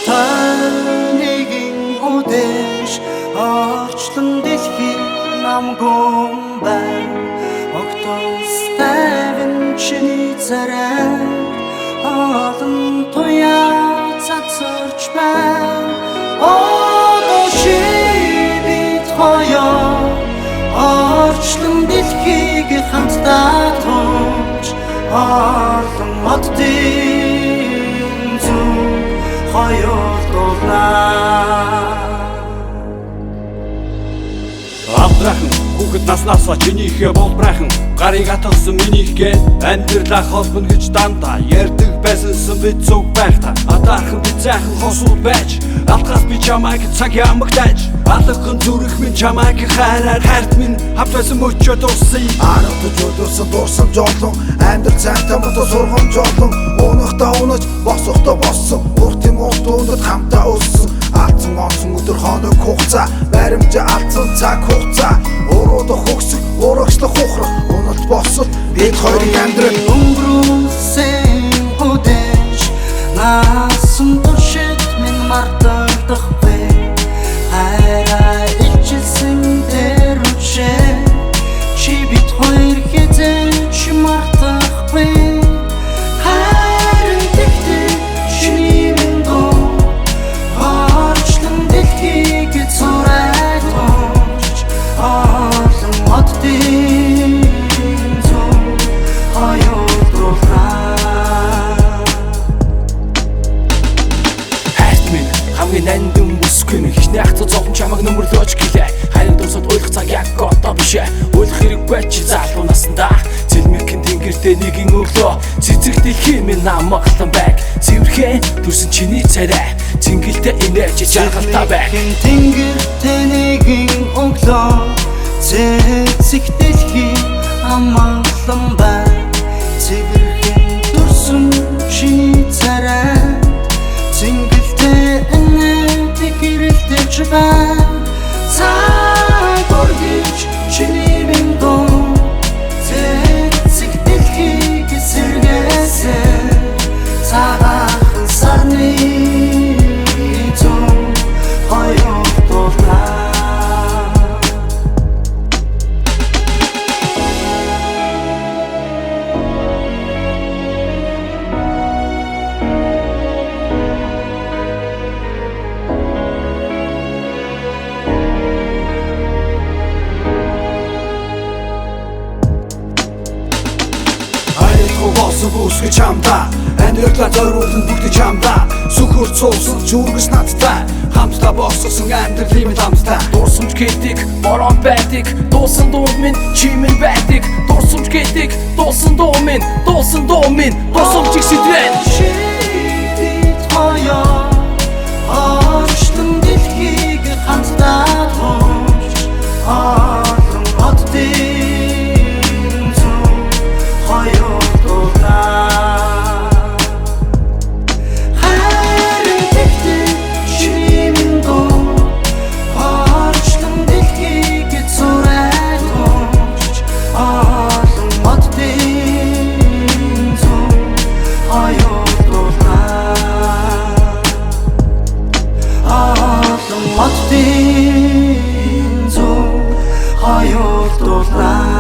Тайныгийн үдэш орчлон дэлхий намгүй байна. Огтос тавин чиний царай олон туяа цацарч байна. Одоши бид хоёр орчлон дэлхийг хамтдаа тууч олон оддын зүг хоёулдуулнаа. Авдрахын хүүхэд наснасаа чинийхээ болбрайхан гарыг атгасан минийхгээ амьдралаа холбоно гэж дандаа ярьдаг байсан бид зүг байхдаа атаархан би зайхан хосууд байж алдгаас би чамайг цагийн амагтайж алган зүрх минь чамайг хайраар хайрт минь хавт байсан мөчөө дууссан Аравдаж өдөрсөн дуурсан жолон амьдрал цайтай мото сургам жолон унахтаа унаж босохдоо боссон уртын уртуунд хамтаа өссөн алдсан онцон өдөр хоног хугацаа баримжаа алдсан цаг хугацаа уруудах хөгсөх урагшлах ухрах уналт босол бид хоёрын амьдрал өнгөрүүлсэн үдэш наасан туршид минь мартагдахгүй хайраа илчилсэн дээр үчээ чи бид хоёр хэзээ ч мартахгүй хайрын тэгтээ чиний минь дуу орчлон дэлхийг зураад тууч олон оддын зүг хоёулдуулнаа. хайрт минь хамгийн нандин бүсгүй минь хичнээн ах зовхон чамайг нөмөрлөөч гэлээ хайр дуусаад ойлгох цаг яг одоо бишээ ойлгох хэрэггүй чи залуу насандаа зэлмэрхэн тэнгэртэй нэгэн өглөө цэцэг дэлхийн минь намаглан байг цэвэрхэн төрсөн чиний царай цэнгэлтэй инээж жаргалтай байг Тэнгэртэй нэгэн өглөө цэцэг дэлхийн амгалан байг цэвэрхэн төрсөн чиний царай цэнгэлтэй инээж гэрэлтэж байг цаг үргэж чиний минь дуу цэцэг дэлхийг сэргээсэн цагаан сарны зүг хоёулдуулнаа. Болсон бүсгүй чамдаа амьдралаа зориулсан бүгд чамдаа сүхөр цуусан зүргэж надтай хамтдаа боссон амьдрал юм хамтдаа дурсамж гэдэг борон байдаг дуусан дуу минь чи минь байдаг дурсамж гэдэг дуусан дуу минь дурсамжийг сэдвэн Чи бид хоёр орчлон дэлхийг хамтдаа тууч олон оддын зүг хоёулдуулнаа. Хайрын тэгтээ чиний минь дуу орчлон дэлхийг зураад тууч олон оддын зүг хоёулдуулнаа. Олон оддын зүг хоёулдуулнаа.